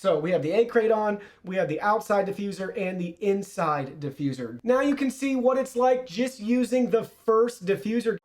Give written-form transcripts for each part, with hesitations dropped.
So we have the egg crate on, we have the outside diffuser and the inside diffuser. Now you can see what it's like just using the first diffuser.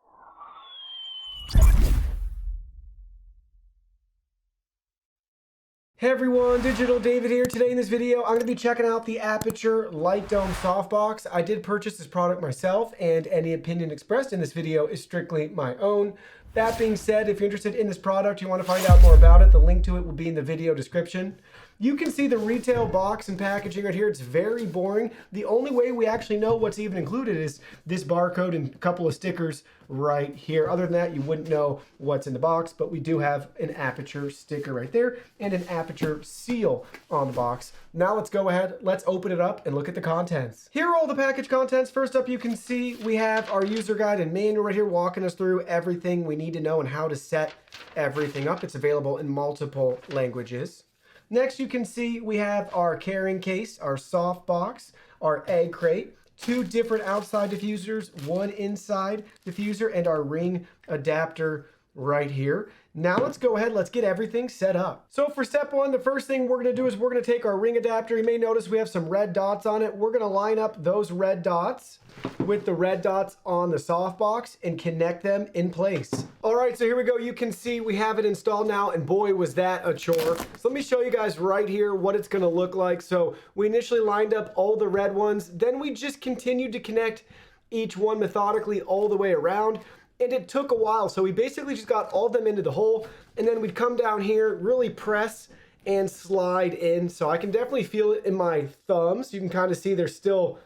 Hey everyone, Digital David here. Today in this video, I'm going to be checking out the Aputure Light Dome Softbox. I did purchase this product myself, and any opinion expressed in this video is strictly my own. That being said, if you're interested in this product, you want to find out more about it, the link to it will be in the video description. You can see the retail box and packaging right here. It's very boring. The only way we actually know what's even included is this barcode and a couple of stickers right here. Other than that, you wouldn't know what's in the box, but we do have an Aputure sticker right there and an Aputure seal on the box. Now let's go ahead, let's open it up and look at the contents. Here are all the package contents. First up, you can see we have our user guide and manual right here walking us through everything we need to know and how to set everything up. It's available in multiple languages. Next, you can see we have our carrying case, our softbox, our egg crate, two different outside diffusers, one inside diffuser, and our ring adapter right here. Now let's go ahead, let's get everything set up. So for step one, the first thing we're gonna do is we're gonna take our ring adapter. You may notice we have some red dots on it. We're gonna line up those red dots with the red dots on the softbox and connect them in place. All right, so here we go. You can see we have it installed now, and boy, was that a chore. So let me show you guys right here what it's gonna look like. So we initially lined up all the red ones, then we just continued to connect each one methodically all the way around. And it took a while, so we basically just got all of them into the hole, and then we'd come down here, really press and slide in. So I can definitely feel it in my thumbs. You can kind of see they're still,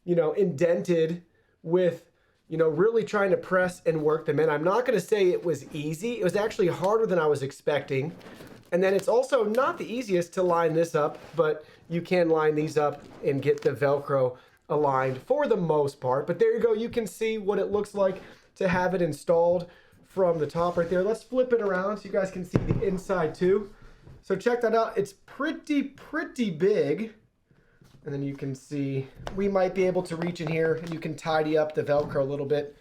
you know, indented with, you know, really trying to press and work them in. I'm not going to say it was easy. It was actually harder than I was expecting. And then it's also not the easiest to line this up, but you can line these up and get the Velcro aligned for the most part. But there you go. You can see what it looks like to have it installed from the top right there. Let's flip it around so you guys can see the inside too. So check that out. It's pretty big. And then you can see we might be able to reach in here and you can tidy up the Velcro a little bit,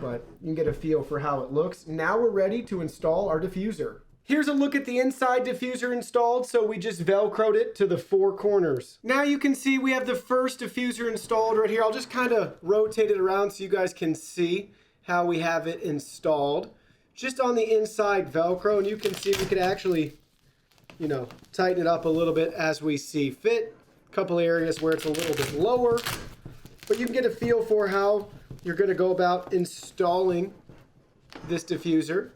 but you can get a feel for how it looks. Now we're ready to install our diffuser. Here's a look at the inside diffuser installed. So we just Velcroed it to the four corners. Now you can see we have the first diffuser installed right here. I'll just kind of rotate it around so you guys can see how we have it installed. Just on the inside Velcro, and you can see we could actually, you know, tighten it up a little bit as we see fit. A couple areas where it's a little bit lower, but you can get a feel for how you're going to go about installing this diffuser.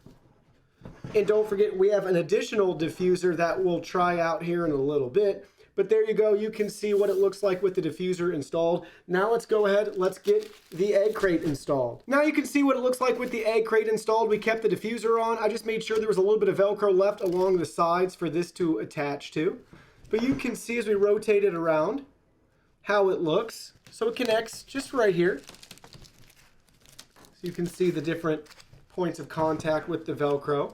And don't forget, we have an additional diffuser that we'll try out here in a little bit. But there you go. You can see what it looks like with the diffuser installed. Now let's go ahead. Let's get the egg crate installed. Now you can see what it looks like with the egg crate installed. We kept the diffuser on. I just made sure there was a little bit of Velcro left along the sides for this to attach to. But you can see as we rotate it around how it looks. So it connects just right here. So you can see the different points of contact with the Velcro.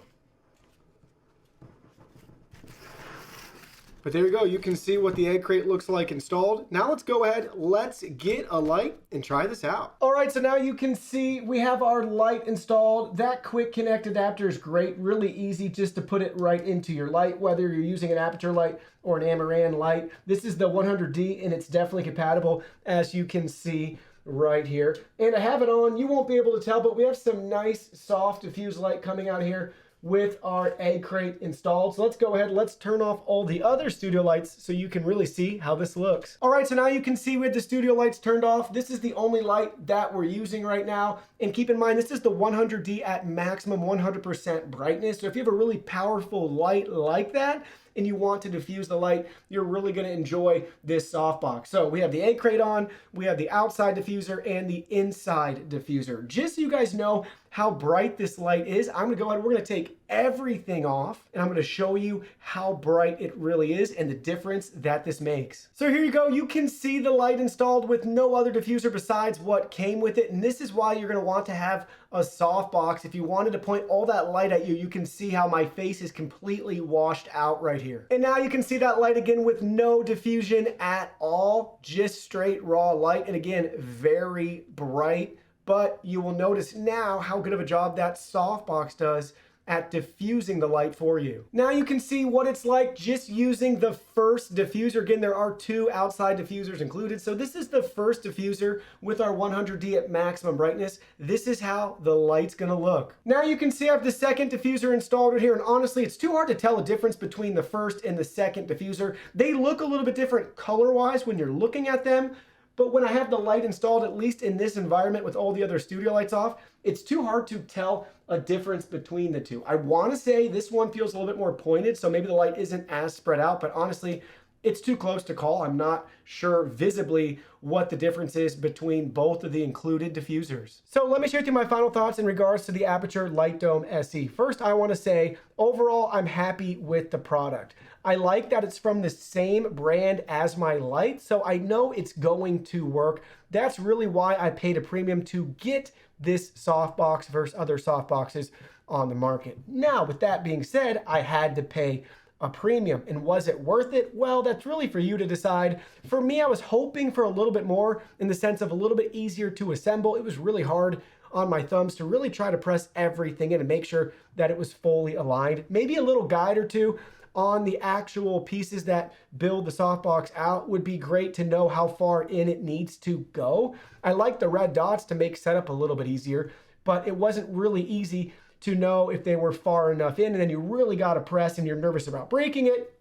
But there you go. You can see what the egg crate looks like installed. Now let's go ahead. Let's get a light and try this out. All right, so now you can see we have our light installed. That quick connect adapter is great. Really easy just to put it right into your light, whether you're using an Aputure light or an Amaran light. This is the 100D, and it's definitely compatible, as you can see right here. And I have it on. You won't be able to tell, but we have some nice soft diffuse light coming out here with our egg crate installed. So let's go ahead, let's turn off all the other studio lights so you can really see how this looks. All right, so now you can see with the studio lights turned off, this is the only light that we're using right now. And keep in mind, this is the 100D at maximum 100% brightness. So if you have a really powerful light like that, and you want to diffuse the light, you're really going to enjoy this softbox. So we have the egg crate on, we have the outside diffuser and the inside diffuser. Just so you guys know how bright this light is, I'm going to go ahead and we're going to take everything off and I'm going to show you how bright it really is and the difference that this makes. So here you go. You can see the light installed with no other diffuser besides what came with it. And this is why you're going to want to have a softbox. If you wanted to point all that light at you, you can see how my face is completely washed out right here. And now you can see that light again with no diffusion at all, just straight raw light. And again, very bright, but you will notice now how good of a job that softbox does at diffusing the light for you. Now you can see what it's like just using the first diffuser. Again, there are 2 outside diffusers included. So this is the first diffuser with our 100D at maximum brightness. This is how the light's gonna look. Now you can see I have the second diffuser installed right here, and honestly, it's too hard to tell a difference between the first and the second diffuser. They look a little bit different color-wise when you're looking at them, but when I have the light installed, at least in this environment with all the other studio lights off, it's too hard to tell a difference between the two. I want to say this one feels a little bit more pointed, so maybe the light isn't as spread out, but honestly, it's too close to call. I'm not sure visibly what the difference is between both of the included diffusers. So let me share with you my final thoughts in regards to the Aputure Light Dome SE. First, I want to say, overall, I'm happy with the product. I like that it's from the same brand as my light, so I know it's going to work. That's really why I paid a premium to get this softbox versus other softboxes on the market. Now, with that being said, I had to pay a premium. And was it worth it? Well, that's really for you to decide. For me, I was hoping for a little bit more in the sense of a little bit easier to assemble. It was really hard on my thumbs to really try to press everything in and make sure that it was fully aligned. Maybe a little guide or two on the actual pieces that build the softbox out would be great to know how far in it needs to go. I like the red dots to make setup a little bit easier, but it wasn't really easy to know if they were far enough in, and then you really got to press and you're nervous about breaking it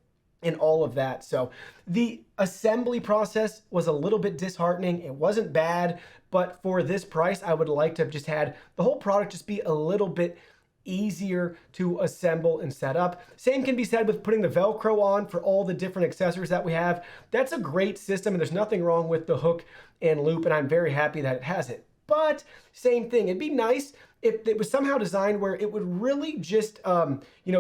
and all of that. So the assembly process was a little bit disheartening. It wasn't bad, but for this price, I would like to have just had the whole product just be a little bit easier to assemble and set up. Same can be said with putting the Velcro on for all the different accessories that we have. That's a great system, and there's nothing wrong with the hook and loop, and I'm very happy that it has it. But same thing, it'd be nice if it was somehow designed where it would really just,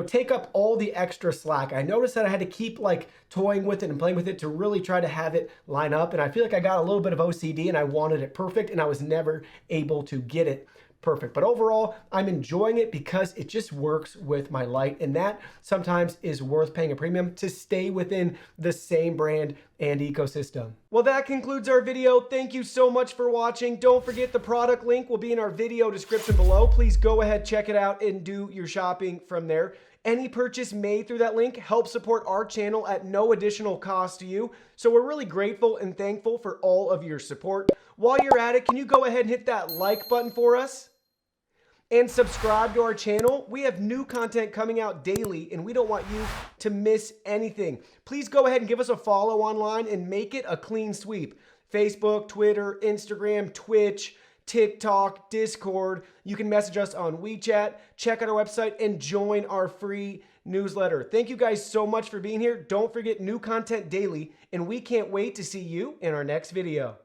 take up all the extra slack. I noticed that I had to keep like toying with it and playing with it to really try to have it line up. And I feel like I got a little bit of OCD and I wanted it perfect, and I was never able to get it perfect. But overall, I'm enjoying it because it just works with my light, and that sometimes is worth paying a premium to stay within the same brand and ecosystem. Well, that concludes our video. Thank you so much for watching. Don't forget the product link will be in our video description below. Please go ahead, check it out, and do your shopping from there. Any purchase made through that link helps support our channel at no additional cost to you. So we're really grateful and thankful for all of your support. While you're at it, can you go ahead and hit that like button for us? And subscribe to our channel. We have new content coming out daily, and we don't want you to miss anything. Please go ahead and give us a follow online and make it a clean sweep. Facebook, Twitter, Instagram, Twitch, TikTok, Discord. You can message us on WeChat, check out our website, and join our free newsletter. Thank you guys so much for being here. Don't forget, new content daily, and we can't wait to see you in our next video.